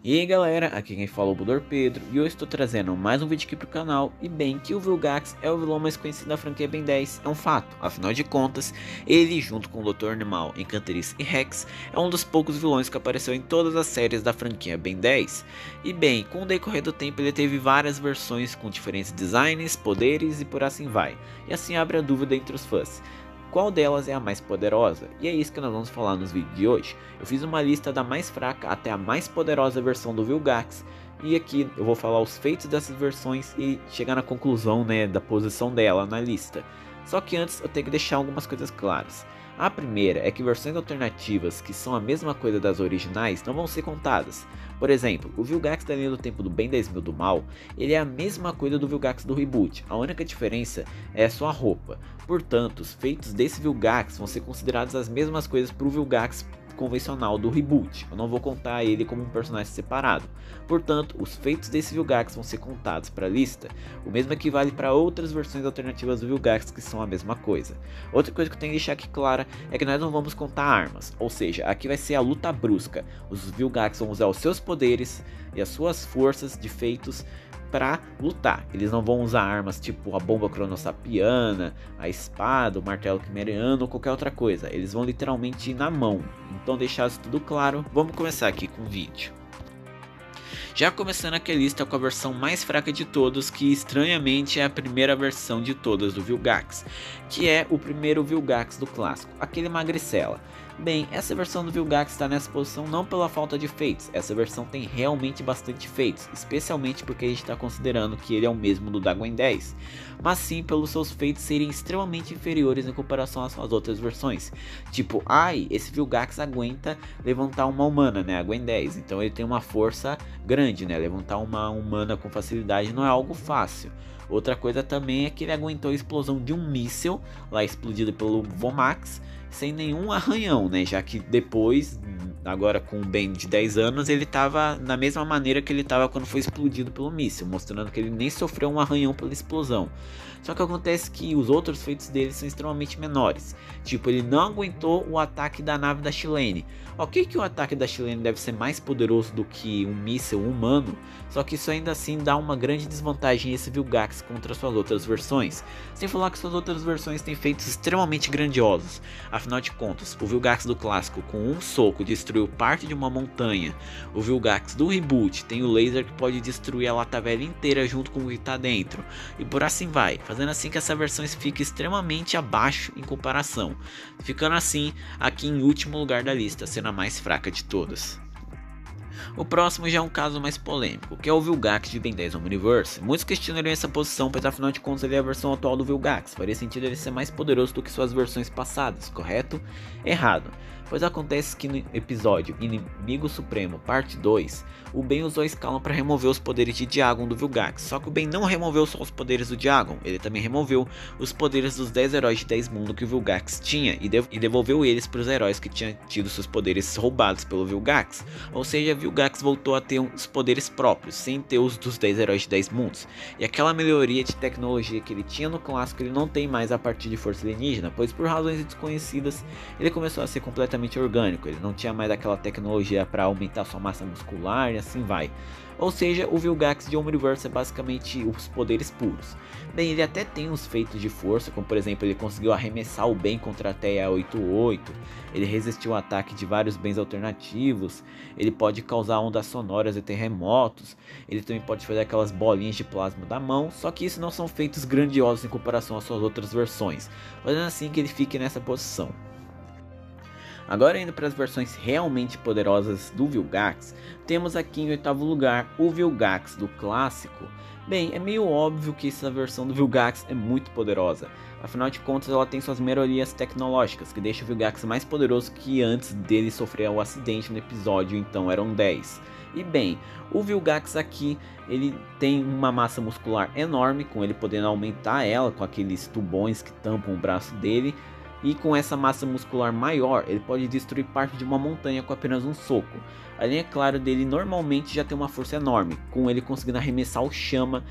E aí galera, aqui quem fala é o Budor Pedro e eu estou trazendo mais um vídeo aqui pro canal. E bem, que o Vilgax é o vilão mais conhecido da franquia Ben 10, é um fato. Afinal de contas, ele junto com o Dr. Animal, Encanterice e Rex é um dos poucos vilões que apareceu em todas as séries da franquia Ben 10. E bem, com o decorrer do tempo ele teve várias versões com diferentes designs, poderes e por assim vai. E assim abre a dúvida entre os fãs. Qual delas é a mais poderosa? E é isso que nós vamos falar nos vídeos de hoje. Eu fiz uma lista da mais fraca até a mais poderosa versão do Vilgax. E aqui eu vou falar os feitos dessas versões e chegar na conclusão, da posição dela na lista. Só que antes eu tenho que deixar algumas coisas claras. A primeira é que versões alternativas que são a mesma coisa das originais não vão ser contadas. Por exemplo, o Vilgax da linha do tempo do Ben 10.000 do mal, ele é a mesma coisa do Vilgax do reboot, a única diferença é a sua roupa. Portanto, os feitos desse Vilgax vão ser considerados as mesmas coisas para o Vilgax convencional do reboot. Eu não vou contar ele como um personagem separado. Portanto, os feitos desse Vilgax vão ser contados para a lista, o mesmo equivale para outras versões alternativas do Vilgax que são a mesma coisa. Outra coisa que eu tenho que deixar aqui clara é que nós não vamos contar armas, ou seja, aqui vai ser a luta brusca. Os Vilgax vão usar os seus poderes e as suas forças de feitos para lutar. Eles não vão usar armas tipo a bomba cronossapiana, a espada, o martelo quimeriano ou qualquer outra coisa. Eles vão literalmente ir na mão. Então, deixar isso tudo claro, vamos começar aqui com o vídeo. Já começando aqui a lista com a versão mais fraca de todos, que estranhamente é a primeira versão de todas do Vilgax, que é o primeiro Vilgax do clássico, aquele magricela. Bem, essa versão do Vilgax está nessa posição não pela falta de feitos, essa versão tem realmente bastante feitos, especialmente porque a gente está considerando que ele é o mesmo do Dagon 10, mas sim pelos seus feitos serem extremamente inferiores em comparação às suas outras versões. Tipo, esse Vilgax aguenta levantar uma humana, a Gwen 10, então ele tem uma força grande, levantar uma humana com facilidade não é algo fácil. Outra coisa também é que ele aguentou a explosão de um míssil lá explodido pelo Vomax sem nenhum arranhão, já que depois, agora com o Ben de 10 anos, ele estava na mesma maneira que ele estava quando foi explodido pelo míssil, mostrando que ele nem sofreu um arranhão pela explosão. Só que acontece que os outros feitos dele são extremamente menores, tipo, ele não aguentou o ataque da nave da Chilene. Ok que o ataque da Chilene deve ser mais poderoso do que um míssil humano, só que isso ainda assim dá uma grande desvantagem esse Vilgax contra suas outras versões, sem falar que suas outras versões têm feitos extremamente grandiosos. Afinal de contas, o Vilgax do clássico com um soco destruiu parte de uma montanha, o Vilgax do reboot tem o laser que pode destruir a Lata Velha inteira junto com o que está dentro, e por assim vai, fazendo assim que essa versão fique extremamente abaixo em comparação, ficando assim aqui em último lugar da lista, sendo a mais fraca de todas. O próximo já é um caso mais polêmico, que é o Vilgax de Ben 10 Omniverse. Muitos questionariam essa posição, pois afinal de contas ele é a versão atual do Vilgax, faria sentido ele ser mais poderoso do que suas versões passadas, correto? Errado, pois acontece que no episódio Inimigo Supremo Parte 2, o Ben usou a Scalum para remover os poderes de Diagon do Vilgax, só que o Ben não removeu só os poderes do Diagon, ele também removeu os poderes dos 10 heróis de 10 mundos que o Vilgax tinha e devolveu eles para os heróis que tinham tido seus poderes roubados pelo Vilgax, ou seja, Vilgax voltou a ter os poderes próprios, sem ter os dos 10 heróis de 10 mundos, e aquela melhoria de tecnologia que ele tinha no clássico ele não tem mais a partir de Força Alienígena, pois por razões desconhecidas ele começou a ser completamente orgânico, ele não tinha mais aquela tecnologia para aumentar sua massa muscular e assim vai. Ou seja, o Vilgax de Omniverse é basicamente os poderes puros. Bem, ele até tem os feitos de força, como por exemplo ele conseguiu arremessar o Ben contra a Teia 88, ele resistiu ao ataque de vários bens alternativos, ele pode causar ondas sonoras e terremotos, ele também pode fazer aquelas bolinhas de plasma da mão, só que isso não são feitos grandiosos em comparação às suas outras versões, fazendo assim que ele fique nessa posição. Agora indo para as versões realmente poderosas do Vilgax, temos aqui em oitavo lugar o Vilgax do clássico. Bem, é meio óbvio que essa versão do Vilgax é muito poderosa, afinal de contas ela tem suas melhorias tecnológicas, que deixa o Vilgax mais poderoso que antes dele sofrer o acidente no episódio, então eram 10. E bem, o Vilgax aqui, ele tem uma massa muscular enorme, com ele podendo aumentar ela com aqueles tubões que tampam o braço dele, E com essa massa muscular maior, ele pode destruir parte de uma montanha com apenas um soco. Além, é claro, dele normalmente já tem uma força enorme, com ele conseguindo arremessar o Chama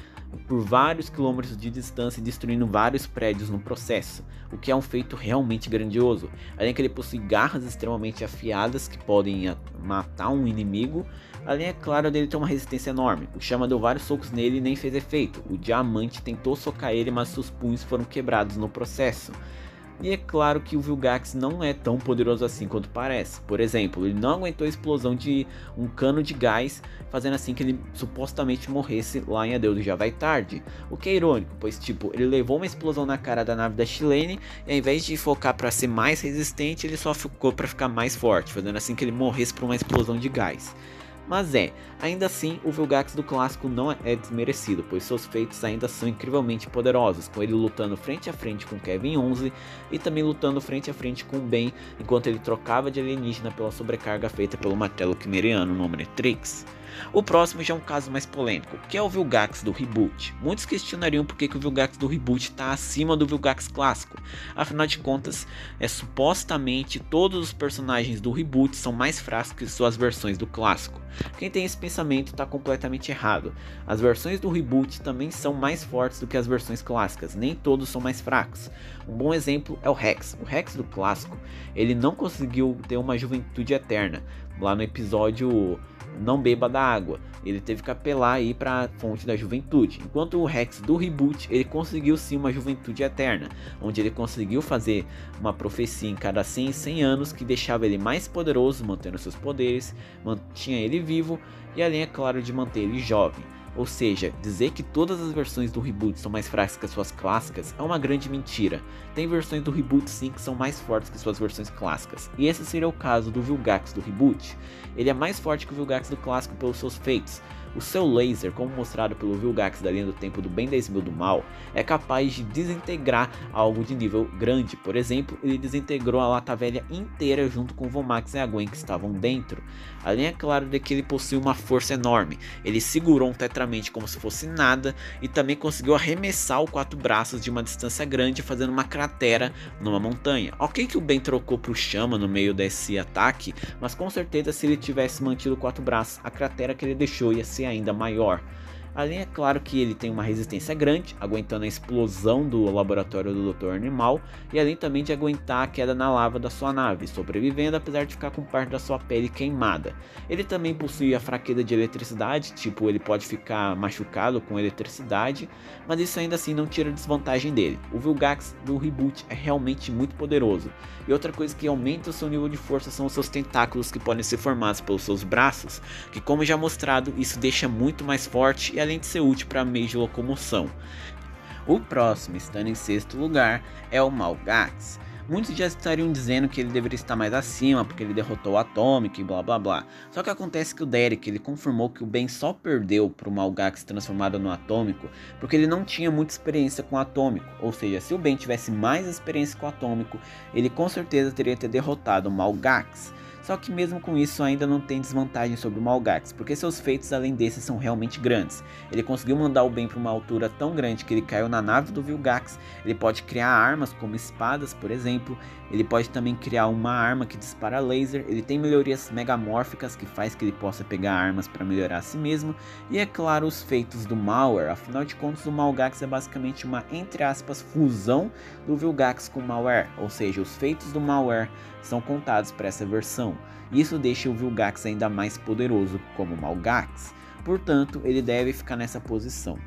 por vários quilômetros de distância e destruindo vários prédios no processo, o que é um feito realmente grandioso. Além que ele possui garras extremamente afiadas que podem matar um inimigo. Além, é claro, dele ter uma resistência enorme. O Chama deu vários socos nele e nem fez efeito. O Diamante tentou socar ele, mas seus punhos foram quebrados no processo. E é claro que o Vilgax não é tão poderoso assim quanto parece. Por exemplo, ele não aguentou a explosão de um cano de gás, fazendo assim que ele supostamente morresse lá em Adeus Já Vai Tarde. O que é irônico, pois tipo, ele levou uma explosão na cara da nave da Chilene e ao invés de focar para ser mais resistente, ele só focou para ficar mais forte, fazendo assim que ele morresse por uma explosão de gás. Mas ainda assim, o Vilgax do clássico não é desmerecido, pois seus feitos ainda são incrivelmente poderosos, com ele lutando frente a frente com Kevin 11 e também lutando frente a frente com Ben, enquanto ele trocava de alienígena pela sobrecarga feita pelo martelo quimeriano no Omnitrix. O próximo já é um caso mais polêmico, que é o Vilgax do reboot. Muitos questionariam por que o Vilgax do reboot está acima do Vilgax clássico. Afinal de contas, supostamente todos os personagens do reboot são mais fracos que suas versões do clássico. Quem tem esse pensamento está completamente errado. As versões do reboot também são mais fortes do que as versões clássicas, nem todos são mais fracos. Um bom exemplo é o Rex. O Rex do clássico, ele não conseguiu ter uma juventude eterna. Lá no episódio Não Beba da Água, ele teve que apelar aí para a fonte da juventude, enquanto o Rex do reboot, ele conseguiu sim uma juventude eterna, onde ele conseguiu fazer uma profecia em cada 100 anos que deixava ele mais poderoso, mantendo seus poderes, mantinha ele vivo e além, é claro, de manter ele jovem. Ou seja, dizer que todas as versões do reboot são mais fracas que as suas clássicas é uma grande mentira. Tem versões do reboot sim que são mais fortes que suas versões clássicas. E esse seria o caso do Vilgax do reboot. Ele é mais forte que o Vilgax do clássico pelos seus feitos. O seu laser, como mostrado pelo Vilgax da linha do tempo do Ben 10.000 do mal, é capaz de desintegrar algo de nível grande. Por exemplo, ele desintegrou a Lata Velha inteira junto com o Vomax e a Gwen que estavam dentro. Além, é claro, de que ele possui uma força enorme. Ele segurou um Tetramente como se fosse nada e também conseguiu arremessar o Quatro Braços de uma distância grande, fazendo uma cratera numa montanha. Ok que o Ben trocou pro Chama no meio desse ataque, mas com certeza se ele tivesse mantido o Quatro Braços, a cratera que ele deixou ia ser ainda maior. Além, é claro, que ele tem uma resistência grande, aguentando a explosão do laboratório do Dr. Animal, e além também de aguentar a queda na lava da sua nave, sobrevivendo apesar de ficar com parte da sua pele queimada. Ele também possui a fraqueza de eletricidade, tipo, ele pode ficar machucado com eletricidade, mas isso ainda assim não tira a desvantagem dele. O Vilgax do reboot é realmente muito poderoso. E outra coisa que aumenta o seu nível de força são os seus tentáculos que podem ser formados pelos seus braços, que, como já mostrado, isso deixa muito mais forte e além de ser útil para meios de locomoção. O próximo, estando em sexto lugar, é o Malgax. Muitos já estariam dizendo que ele deveria estar mais acima porque ele derrotou o Atômico e blá blá blá. Só que acontece que o Derek, ele confirmou que o Ben só perdeu para o Malgax transformado no Atômico porque ele não tinha muita experiência com o Atômico. Ou seja, se o Ben tivesse mais experiência com o Atômico, ele com certeza teria derrotado o Malgax. Só que mesmo com isso ainda não tem desvantagem sobre o Malgax, porque seus feitos além desses são realmente grandes. Ele conseguiu mandar o Ben para uma altura tão grande que ele caiu na nave do Vilgax, ele pode criar armas como espadas, por exemplo, ele pode também criar uma arma que dispara laser, ele tem melhorias megamórficas que faz que ele possa pegar armas para melhorar a si mesmo, e é claro os feitos do Malware. Afinal de contas o Malgax é basicamente uma, entre aspas, fusão do Vilgax com o Malware, ou seja, os feitos do Malware são contados para essa versão. Isso deixa o Vilgax ainda mais poderoso como o Malgax, portanto ele deve ficar nessa posição.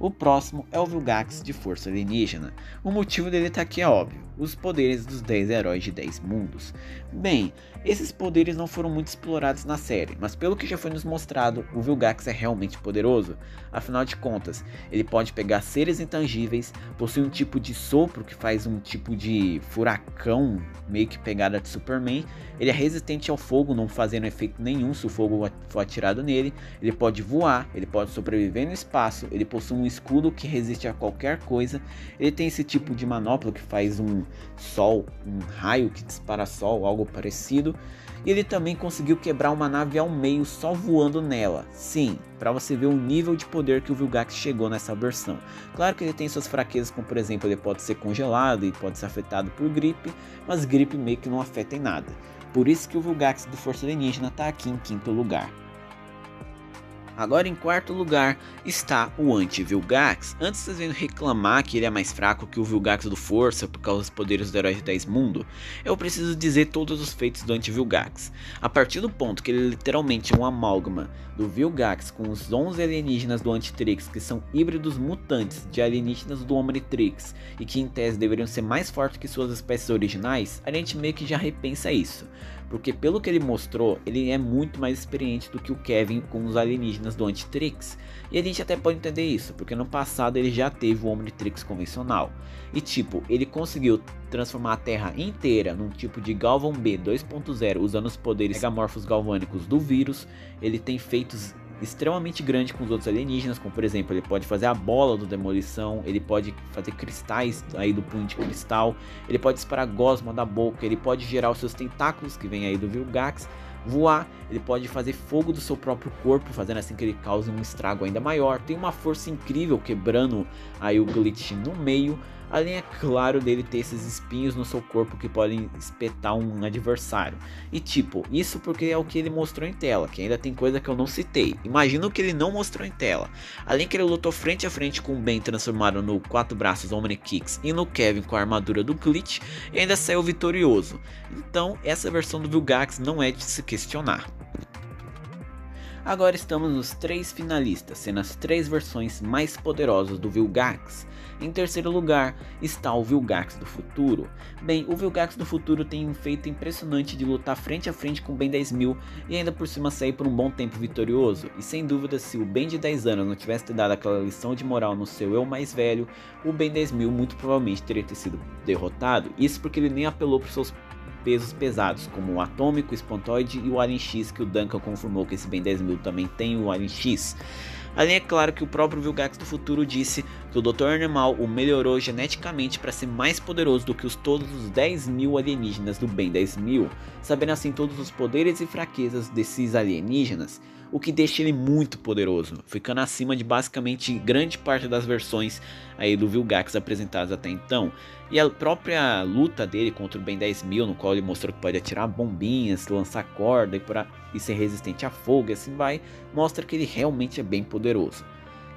O próximo é o Vilgax de força alienígena. O motivo dele tá aqui é óbvio, os poderes dos 10 heróis de 10 mundos. Bem, esses poderes não foram muito explorados na série, mas pelo que já foi nos mostrado, o Vilgax é realmente poderoso. Afinal de contas, ele pode pegar seres intangíveis, possui um tipo de sopro que faz um tipo de furacão, meio que pegada de Superman. Ele é resistente ao fogo, não fazendo efeito nenhum se o fogo for atirado nele. Ele pode voar, ele pode sobreviver no espaço, ele possui um escudo que resiste a qualquer coisa. Ele tem esse tipo de manopla que faz um sol, um raio que dispara sol, algo parecido. E ele também conseguiu quebrar uma nave ao meio só voando nela. Sim, para você ver o nível de poder que o Vilgax chegou nessa versão. Claro que ele tem suas fraquezas, como por exemplo, ele pode ser congelado e pode ser afetado por gripe, mas gripe meio que não afeta em nada. Por isso que o Vilgax do Força Alienígena está aqui em quinto lugar. Agora em quarto lugar está o Anti-Vilgax. Antes vocês venham reclamar que ele é mais fraco que o Vilgax do Força por causa dos poderes do Herói de 10 Mundo, eu preciso dizer todos os feitos do Anti-Vilgax. A partir do ponto que ele literalmente é um amálgama do Vilgax com os 11 alienígenas do Antitrix, que são híbridos mutantes de alienígenas do Omnitrix e que em tese deveriam ser mais fortes que suas espécies originais, a gente meio que já repensa isso. Porque pelo que ele mostrou, ele é muito mais experiente do que o Kevin com os alienígenas do Antitrix. E a gente até pode entender isso, porque no passado ele já teve o Omnitrix convencional. E tipo, ele conseguiu transformar a Terra inteira num tipo de Galvan B 2.0 usando os poderes megamorfos galvânicos do vírus. Ele tem feitos extremamente grande com os outros alienígenas, como por exemplo, ele pode fazer a bola do Demolição, ele pode fazer cristais aí do punho de cristal, ele pode disparar gosma da boca, ele pode gerar os seus tentáculos que vem aí do Vilgax, voar, ele pode fazer fogo do seu próprio corpo, fazendo assim que ele cause um estrago ainda maior, tem uma força incrível quebrando aí o glitch no meio, além é claro dele ter esses espinhos no seu corpo que podem espetar um adversário. E tipo, isso porque é o que ele mostrou em tela, que ainda tem coisa que eu não citei. Imagina o que ele não mostrou em tela. Além que ele lutou frente a frente com o Ben transformado no 4 braços Omnikicks e no Kevin com a armadura do Glitch, e ainda saiu vitorioso. Então essa versão do Vilgax não é de se questionar. Agora estamos nos 3 finalistas, sendo as 3 versões mais poderosas do Vilgax. Em terceiro lugar está o Vilgax do futuro. Bem, o Vilgax do futuro tem um feito impressionante de lutar frente a frente com o Ben 10.000 e ainda por cima sair por um bom tempo vitorioso. E sem dúvida, se o Ben de 10 anos não tivesse te dado aquela lição de moral no seu eu mais velho, o Ben 10.000 muito provavelmente teria sido derrotado. Isso porque ele nem apelou para os seus pesos pesados, como o Atômico, o Espontoide e o Alien X, que o Duncan confirmou que esse Ben 10.000 também tem o Alien X. Além é claro que o próprio Vilgax do futuro disse que o Dr. Animal o melhorou geneticamente para ser mais poderoso do que todos os 10.000 alienígenas do Ben 10.000, sabendo assim todos os poderes e fraquezas desses alienígenas, o que deixa ele muito poderoso, ficando acima de basicamente grande parte das versões aí do Vilgax apresentadas até então. E a própria luta dele contra o Ben 10.000, no qual ele mostrou que pode atirar bombinhas, lançar corda e ser resistente a fogo e assim vai, mostra que ele realmente é bem poderoso.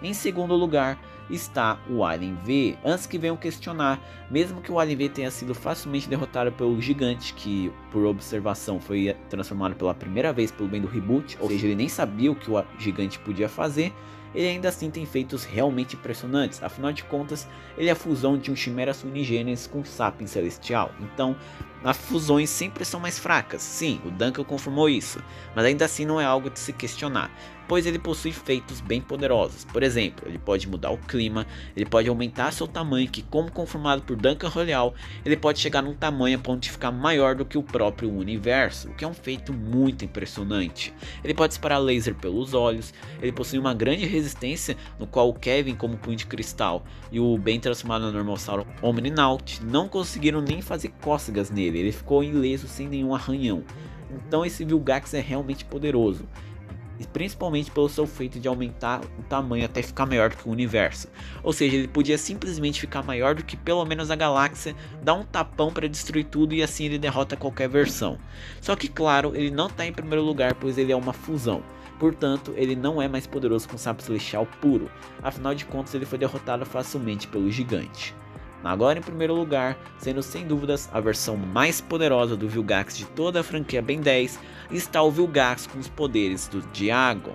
Em segundo lugar está o Alien V. Antes que venham questionar, mesmo que o Alien V tenha sido facilmente derrotado pelo Gigante, que por observação foi transformado pela primeira vez pelo bem do reboot, ou seja, ele nem sabia o que o Gigante podia fazer, ele ainda assim tem feitos realmente impressionantes. Afinal de contas, ele é a fusão de um Chimera Unigenes com um Sapien Celestial. Então, as fusões sempre são mais fracas. Sim, o Duncan confirmou isso, mas ainda assim não é algo de se questionar, pois ele possui feitos bem poderosos. Por exemplo, ele pode mudar o clima, ele pode aumentar seu tamanho, que como confirmado por Duncan Royal, ele pode chegar num tamanho a ponto de ficar maior do que o próprio universo, o que é um feito muito impressionante. Ele pode disparar laser pelos olhos, ele possui uma grande resistência, no qual o Kevin como punho de cristal e o Ben transformado no Normalsauro Omninaut não conseguiram nem fazer cócegas nele, ele ficou ileso sem nenhum arranhão. Então esse Vilgax é realmente poderoso, principalmente pelo seu feito de aumentar o tamanho até ficar maior do que o universo. Ou seja, ele podia simplesmente ficar maior do que pelo menos a galáxia, dar um tapão para destruir tudo e assim ele derrota qualquer versão. Só que claro, ele não está em primeiro lugar, pois ele é uma fusão. Portanto, ele não é mais poderoso com o Sapien Celestial puro. Afinal de contas, ele foi derrotado facilmente pelo Gigante. Agora em primeiro lugar, sendo sem dúvidas a versão mais poderosa do Vilgax de toda a franquia Ben 10, está o Vilgax com os poderes do Diagon.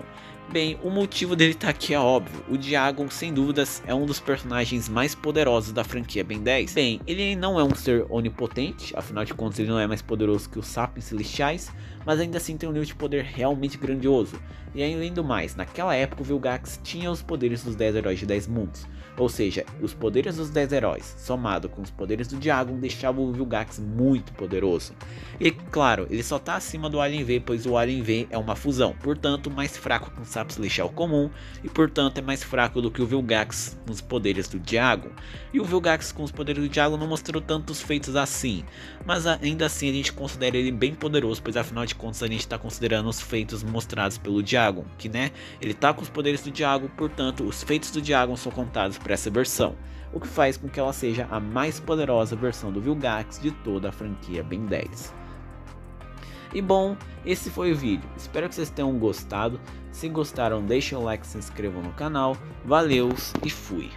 Bem, o motivo dele estar aqui é óbvio, o Diagon sem dúvidas é um dos personagens mais poderosos da franquia Ben 10. Bem, ele não é um ser onipotente, afinal de contas ele não é mais poderoso que os Sapiens Celestiais, mas ainda assim tem um nível de poder realmente grandioso. E além do mais, naquela época o Vilgax tinha os poderes dos 10 heróis de 10 mundos. Ou seja, os poderes dos 10 heróis, somado com os poderes do Diagon, deixavam o Vilgax muito poderoso. E claro, ele só está acima do Alien V, pois o Alien V é uma fusão, portanto mais fraco que um Sapien Celestial comum, e portanto é mais fraco do que o Vilgax nos poderes do Diagon. E o Vilgax com os poderes do Diagon não mostrou tantos feitos assim, mas ainda assim a gente considera ele bem poderoso, pois afinal de de contas a gente está considerando os feitos mostrados pelo Diagon, que né, ele tá com os poderes do Diagon, portanto os feitos do Diagon são contados por essa versão, o que faz com que ela seja a mais poderosa versão do Vilgax de toda a franquia Ben 10. E bom, esse foi o vídeo, espero que vocês tenham gostado. Se gostaram, deixem o like e se inscrevam no canal. Valeus e fui!